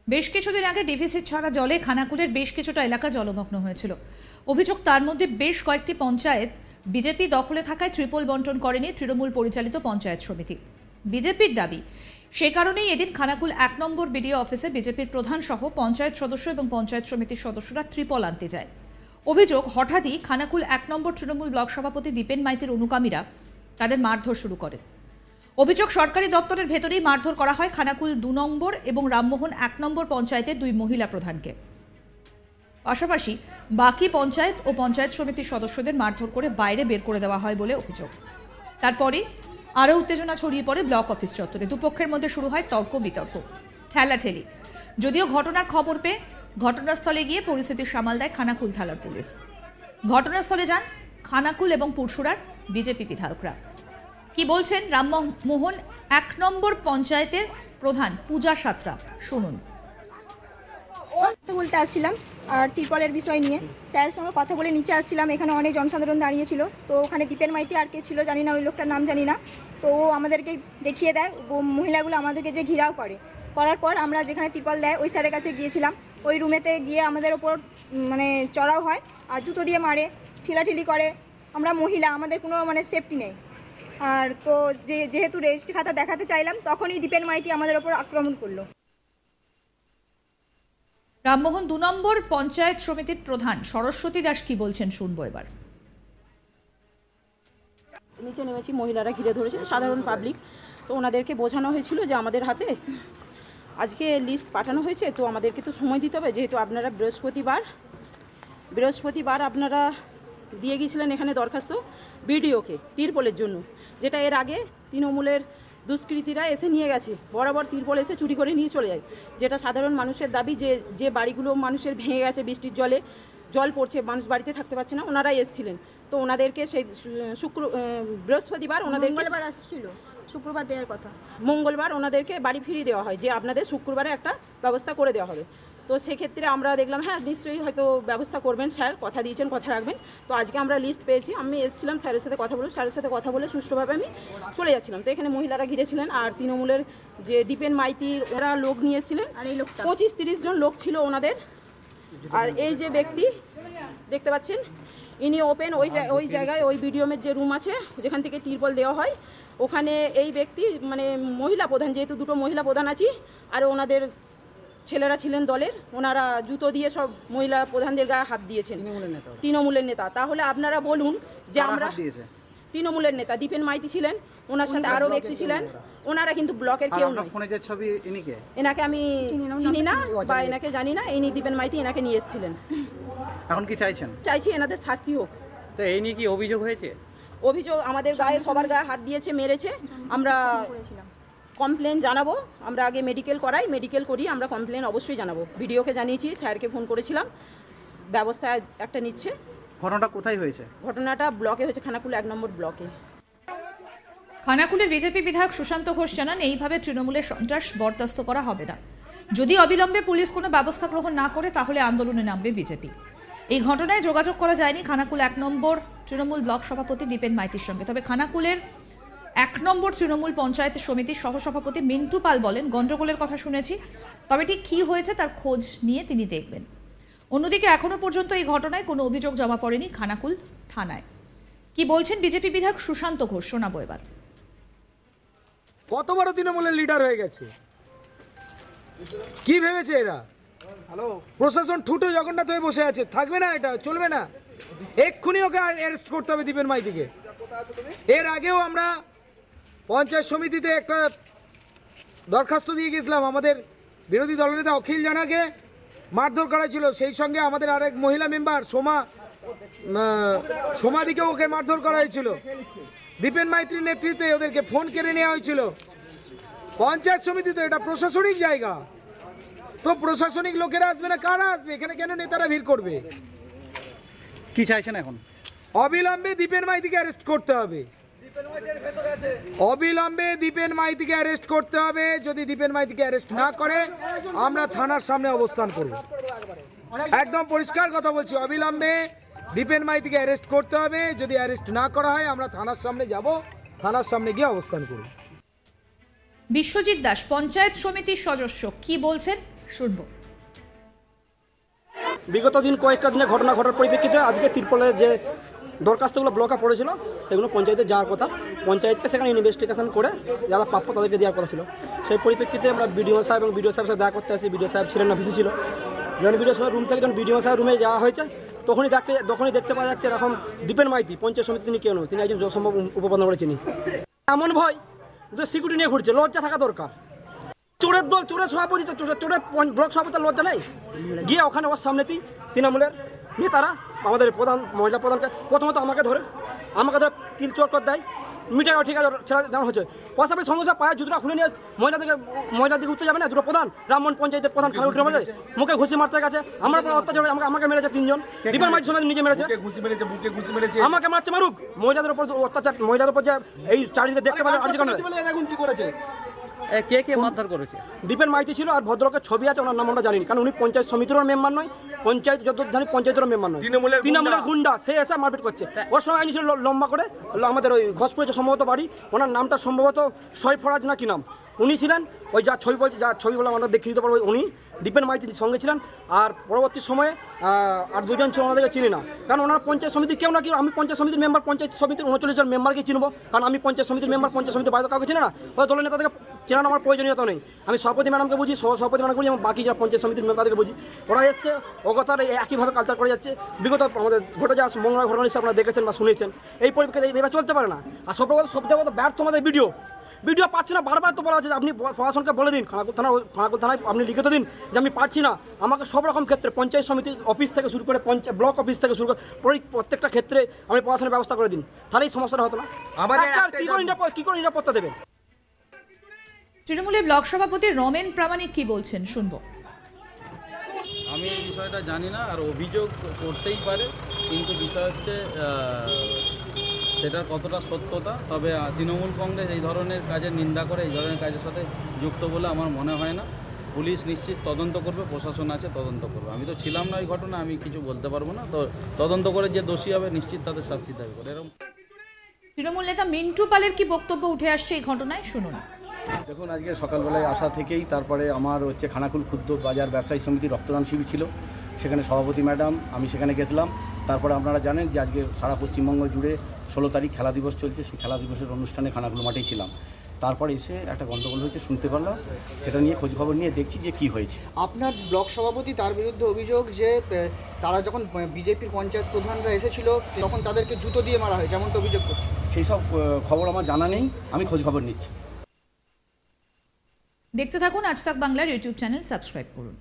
বেশ কিছুদিন আগে ডিভিসির ছড়া জলে খানাকুলের বেশ কিছুটা এলাকা জলমগ্ন হয়েছিল। অভিযোগ তার মধ্যে বেশ কয়েকটি পঞ্চায়েত বিজেপি দখলে থাকায় ত্রিপল বন্টন করেনি তৃণমূল পরিচালিত পঞ্চায়েত সমিতি। বিজেপির দাবি সে কারণেই এদিন খানাকুল ১ নম্বর বিডিও অফিসে বিজেপির প্রধান সহ পঞ্চায়েত সদস্য এবং পঞ্চায়েত সমিতির সদস্যরা ত্রিপল আনতে যায়। অভিযোগ হঠাৎই খানাকুল ১ নম্বর তৃণমূল ব্লক সভাপতি দীপেন মাইতির অনুগামীরা তাদের মারধর শুরু করেন। অভিযোগ সরকারি দপ্তরের ভেতরেই মারধর করা হয় খানাকুল ২ নম্বর এবং রামমোহন ১ নম্বর পঞ্চায়েতের ২ মহিলা প্রধানকে। পাশাপাশি বাকি পঞ্চায়েত ও পঞ্চায়েত সমিতির সদস্যদের মারধর করে বাইরে বের করে দেওয়া হয় বলে অভিযোগ। তারপরে আরও উত্তেজনা ছড়িয়ে পড়ে ব্লক অফিস চত্বরে। দুপক্ষের মধ্যে শুরু হয় তর্ক বিতর্ক, ঠেলাঠেলি। যদিও ঘটনার খবর পেয়ে ঘটনাস্থলে গিয়ে পরিস্থিতি সামাল দেয় খানাকুল থানার পুলিশ। ঘটনাস্থলে যান খানাকুল এবং পুরসুরার বিজেপি বিধায়করা। কি বলছেন রামমোহন ১ নম্বর পঞ্চায়েতের প্রধান পূজা সাঁতরা, শুনুন। বলতে আসছিলাম আর ত্রিপলের বিষয় নিয়ে স্যারের সঙ্গে কথা বলে নিচে আসছিলাম। এখানে অনেক জনসাধারণ দাঁড়িয়েছিল, তো ওখানে দীপেন মাইতি আর কে ছিল জানি না, ওই লোকটার নাম জানি না। তো ও আমাদেরকে দেখিয়ে দেয়, মহিলাগুলো আমাদেরকে যে ঘিরাও করার পর আমরা যেখানে ত্রিপল দেয় ওই স্যারের কাছে গিয়েছিলাম। ওই রুমেতে গিয়ে আমাদের ওপর চড়াও হয় আর জুতো দিয়ে মারে, ঠিলাঠিলি করে। আমরা মহিলা, আমাদের কোনো সেফটি নেই। আর তো যেহেতু রেজিস্ট্রি খাতা দেখাতে চাইলাম তখনই দীপেন মাইতি আমাদের ওপর আক্রমণ করলো। রামমোহন ২ নম্বর পঞ্চায়েত সমিতির প্রধান সরস্বতী দাস কি বলছেন শুনবো এবার। নিচে নেমেছি, মহিলারা ঘিরে ধরেছে, সাধারণ পাবলিক। তো ওনাদেরকে বোঝানো হয়েছিল যে আমাদের হাতে আজকে লিস্ট পাঠানো হয়েছে, তো আমাদেরকে তো সময় দিতে হবে, যেহেতু আপনারা বৃহস্পতিবার আপনারা দিয়ে গিয়েছিলেন এখানে দরখাস্ত বিডিওকে তিরপলের জন্য, যেটা এর আগে তৃণমূলের দুষ্কৃতীরা এসে নিয়ে গেছে। বরাবর তিরপল এসে চুরি করে নিয়ে চলে যায়, যেটা সাধারণ মানুষের দাবি। যে বাড়িগুলো মানুষের ভেঙে গেছে, বৃষ্টির জলে জল পড়ছে, মানুষ বাড়িতে থাকতে পারছে না, ওনারাই এসেছিলেন। তো ওনাদেরকে সেই বৃহস্পতিবার ওনাদের আসছিল, শুক্রবার দেওয়ার কথা, মঙ্গলবার ওনাদেরকে বাড়ি ফিরিয়ে দেওয়া হয়, যে আপনাদের শুক্রবারে একটা ব্যবস্থা করে দেওয়া হবে। তো সেক্ষেত্রে আমরা দেখলাম হ্যাঁ নিশ্চয়ই হয়তো ব্যবস্থা করবেন, স্যার কথা দিয়েছেন, কথা রাখবেন। তো আজকে আমরা লিস্ট পেয়েছি, আমি এসেছিলাম স্যারের সাথে কথা বলব, স্যারের সাথে কথা বলে সুষ্ঠুভাবে আমি চলে যাচ্ছিলাম। তো এখানে মহিলারা ঘিরেছিলেন আর তৃণমূলের যে দীপেন মাইতির ওরা লোক নিয়েছিলেন, আর এই লোকটা ২৫-৩০ জন লোক ছিল ওনাদের। আর এই যে ব্যক্তি দেখতে পাচ্ছেন ইনি ওপেন ওই জায়গায় ওই বিডিওমের যে রুম আছে যেখান থেকে তিরপল দেওয়া হয়, ওখানে এই ব্যক্তি মহিলা প্রধান, যেহেতু দুটো মহিলা প্রধান আছি, আর ওনাদের ছেলেরা ছিলেন দলের, ওনারা জুতো দিয়ে সব মহিলা প্রধানদের গায়ে হাত দিয়েছেন। তৃণমূলের নেতা। তাহলে আপনারা বলুন যে আমরা তৃণমূলের নেতা দীপেন মাইতি ছিলেন, ওনার সাথে আরও ব্যক্তি ছিলেন, ওনারা কিন্তু ব্লকের কেউ নয়। এনাকে আমি চিনি না বা এনাকে জানি না, ইনি দীপেন মাইতি, এনাকে নিয়ে এসেছিলেন। এখন কি চাইছেন? চাইছি এনাদের শাস্তি হোক। তো এই নিয়ে কি অভিযোগ হয়েছে? অভিযোগ আমাদের গায়ে, সবার গায়ে হাত দিয়েছে, মেরেছে। আমরা কমপ্লেন জানাবো, আমরা আগে মেডিকেল করাই, মেডিকেল করি আমরা কমপ্লেন অবশ্যই জানাবো। ভিডিওকে জানিয়েছি, স্যারকে ফোন করেছিলাম, ব্যবস্থা একটা নিচ্ছে। ঘটনাটা কোথায় হয়েছে? ঘটনাটা ব্লকে হয়েছে, খানাকুল ১ নম্বর ব্লকে। খানাকুলের বিজেপি বিধায়ক সুশান্ত ঘোষ জানান এইভাবে তৃণমূলের সন্ত্রাস বরদাস্ত করা হবে না। যদি অবিলম্বে পুলিশ কোনো ব্যবস্থা গ্রহণ না করে তাহলে আন্দোলনে নামবে বিজেপি। এই ঘটনায় যোগাযোগ করা যায়নি খানাকুল ১ নম্বর তৃণমূল ব্লক সভাপতি দীপেন মাইতির সঙ্গে। তবে খানাকুলের ১ নম্বর তৃণমূল পঞ্চায়েত সমিতির সহসভাপতি মিন্টু পাল বলেন, গন্ডগোলের কথা শুনেছি, তবে ঠিক কী হয়েছে তার খোঁজ নিয়ে তিনি দেখবেন। অন্যদিকে এখনও পর্যন্ত এই ঘটনায় কোনো অভিযোগ জমা পড়েনি খানাকুল থানায়। কি বলছেন বিজেপি বিধায়ক সুশান্ত ঘোষ, শোনাবো এবার। কত বড় তৃণমূলের লিডার হয়ে গেছে, কি ভেবেছে এরা? প্রশাসন ঠুটো জগন্নাথ হয়ে বসে আছে, থাকবে না, এটা চলবে না। এক্ষুনি ওকে অ্যারেস্ট করতে হবে দীপেন মাইতিকে। এর আগেও আমরা পঞ্চায়েত সমিতিতে একটা দরখাস্ত দিয়ে গেছিলাম, আমাদের বিরোধী দলনেতা অখিল জানাকে মারধর করা ছিল, সেই সঙ্গে আমাদের আরেক মহিলা মেম্বার সোমাদিকে ওকে মারধর করা হয়েছিল। দীপেন মাইতির নেতৃত্বে ওদেরকে ফোন কেড়ে নেওয়া হয়েছিল। পঞ্চায়েত সমিতি তো এটা প্রশাসনিক জায়গা, তো প্রশাসনিক লোকেরা আসবে না, কারা আসবে এখানে? কেন নেতারা ভিড় করবে? কি চাইছেন এখন? অবিলম্বে দীপেন মাইতিকে অ্যারেস্ট করতে হবে, অবিলম্বে দীপেন মাইতিকে অ্যারেস্ট করতে হবে। যদি দীপেন মাইতিকে অ্যারেস্ট না করে আমরা থানার সামনে অবস্থান করব। একদম পরিষ্কার কথা বলছি, অবিলম্বে দীপেন মাইতিকে অ্যারেস্ট করতে হবে। যদি অ্যারেস্ট না করা হয় আমরা থানার সামনে যাব, থানার সামনে গিয়ে অবস্থান করব। বিশ্বজিৎ দাস পঞ্চায়েত সমিতির সদস্য কি বলছেন শুনব। বিগত দিন কয়েকটা দিনে ঘটনা ঘটার পরিপ্রেক্ষিতে আজকে তিরপলের যে দরখাস্তগুলো ব্লকে পড়েছিল সেগুলো পঞ্চায়েতে যাওয়ার কথা, পঞ্চায়েতকে সেখানে ইনভেস্টিগেশন করে যারা প্রাপ্য তাদেরকে দেওয়ার কথা ছিল। সেই পরিপ্রেক্ষিতে আমরা বিডিও সাহেব এবং বিডিও সাহেবের সাথে দেখা করতে আসি। বিডিও সাহেব ছিলেন না, ভিসি ছিল। যখন বিডিও সাহেবের রুম থেকে যখন বিডিও সাহেব রুমে যাওয়া হয়েছে তখনই দেখতে পাওয়া যাচ্ছে এরকম দীপেন মাইতি পঞ্চায়েত সমিতি তিনি কেউ নয়, তিনি একজন সম্ভব উপপ্রধান করে চিনি। এমন ভয় যে সিকিউরিটি নিয়ে ঘুরছে, লজ্জা থাকা দরকার। চোরের দল, চোরের সভাপতি, চোরের ব্লক সভাপতির লজ্জা নেই? গিয়ে ওখানে ওর সামনেতেই তৃণমূলের নেতারা আমাদের প্রধান মহিলা প্রধানকে প্রথমত আমাকে ধরে কিল চোর করে দেয়। মিটার ঠিক আছে ছেড়ে দেওয়া হচ্ছে, পাশাপাশি সমস্যা পায়ে জুতোটা খুলে নিয়ে মহিলাদেরকে উঠতে যাবে না। দুটো প্রধান রামমোহন পঞ্চায়েতের প্রধান খারাপ উঠে বলে মুখে ঘুষি মারতে গেছে। আমার অত্যাচার আমাকে মেরেছে 3 জন। দীপেন মাইতি সঙ্গে নিজে মেরেছে, আমাকে মারছে মারুক। মহিলাদের উপর অত্যাচার, মহিলাদের উপর যে এই চারিদিকে দেখতে পাচ্ছে কি করেছে, কে কে মারধর করেছে? দীপেন মাইতি ছিল আর ভদ্রলোকের ছবি আছে, ওনার নাম আমরা জানি, কারণ উনি পঞ্চায়েত সমিতিরও মেম্বার নয়, পঞ্চায়েত যত জানি পঞ্চায়েতেরও মেম্বার নয়, তৃণমূলের গুন্ডা। সে এসে মারপিট করছে। ওর সঙ্গে আইনি ছিল লম্বা করে, আমাদের ওই ঘসপুরে সম্ভবত বাড়ি, ওনার নামটা সম্ভবত সৈফরাজ না কি নাম, উনি ছিলেন। ওই যা ছবি বলে আমরা দেখিয়ে দিতে পারবো, উনি দীপেন মাইতির সঙ্গে ছিলেন। আর পরবর্তী সময়ে আর 2 জন ছিল, ওনাদেরকে চিনি না, কারণ ওনার পঞ্চায়েত সমিতি কেউ না কি। আমি পঞ্চায়েত সমিতির মেম্বার, পঞ্চায়েত সমিতির 39 জন মেম্বারকে চিনবো, কারণ আমি পঞ্চায়েত সমিতির মেম্বার, পঞ্চায়েত সমিতির বাইরে কাউকে চিনে না। ওই দলের নেতাদেরকে চেনানো আমার প্রয়োজনীয়তা নেই। আমি সভাপতি ম্যাডামকে বুঝি, সভাপতি ম্যাডামকে বুঝি, এবং বাকি যারা পঞ্চায়েত সমিতির মেম্বারদেরকে বুঝি। ওরা এসছে অগতার একইভাবে কালচার করে যাচ্ছে। বিগত আমাদের ঘটে যাওয়া মঙ্গলা ঘটনা হিসেবে আপনারা দেখেছেন বা শুনেছেন। এই পরিপ্রেক্ষিতে এইভাবে চলতে পারে না। আর সবচেয়ে ব্যর্থ আমাদের ভিডিও পাচ্ছি না। বারবার তো বলা আছে যে আপনি প্রশাসনকে বলে দিন, খানাকুল থানায় আপনি লিখিত দিন যে আমি পাচ্ছি না। আমাকে সব রকম ক্ষেত্রে পঞ্চায়েত সমিতির অফিস থেকে শুরু করে ব্লক অফিস থেকে শুরু করে প্রত্যেকটা ক্ষেত্রে আমি প্রশাসনের ব্যবস্থা করে দিন, তাহলে এই সমস্যাটা হতো না। কি করে নিরাপত্তা দেবেন? তৃণমূলের ব্লক সভাপতি রমেন প্রামাণিক কি বলছেন, শুনবো। আমি এই বিষয়টা জানি না, আর অভিযোগ করতেই পারে, কিন্তু বিষয় হচ্ছে সেটার কতটা সত্যতা। তবে তৃণমূল কংগ্রেস এই ধরনের কাজের নিন্দা করে, এই ধরনের কাজের সাথে যুক্ত বলে আমার মনে হয় না। পুলিশ নিশ্চিত তদন্ত করবে, প্রশাসন আছে তদন্ত করবে। আমি তো ছিলাম না এই ঘটনা, আমি কিছু বলতে পারবো না। তো তদন্ত করে যে দোষী হবে নিশ্চিত তাদের শাস্তি দাবি করে। এরকম তৃণমূল নেতা মিন্টু পালের কি বক্তব্য উঠে আসছে এই ঘটনায়, শুনুন। দেখুন, আজকে সকালবেলায় আসা থেকেই তারপরে আমার খানাকুল ক্ষুদ্র বাজার ব্যবসায়ী সমিতির রক্তদান শিবির ছিল, সেখানে সভাপতি ম্যাডাম, আমি সেখানে গেছিলাম। তারপরে আপনারা জানেন যে আজকে সারা পশ্চিমবঙ্গ জুড়ে 16 তারিখ খেলা দিবস চলছে, সেই খেলা দিবসের অনুষ্ঠানে খানাকুল মাঠেই ছিলাম। তারপরে এসে একটা গণ্ডগোল হয়েছে শুনতে পারলাম, সেটা নিয়ে খোঁজখবর নিয়ে দেখছি যে কি হয়েছে। আপনার ব্লক সভাপতি তার বিরুদ্ধে অভিযোগ যে তারা যখন বিজেপির পঞ্চায়েত প্রধানরা এসেছিল তখন তাদেরকে জুতো দিয়ে মারা হয়, যেমনটা অভিযোগ করছে। সেই সব খবর আমার জানা নেই, আমি খোঁজখবর নিচ্ছি। দেখতে থাকুন আজ তাক বাংলার ইউটিউব চ্যানেল, সাবস্ক্রাইব করুন।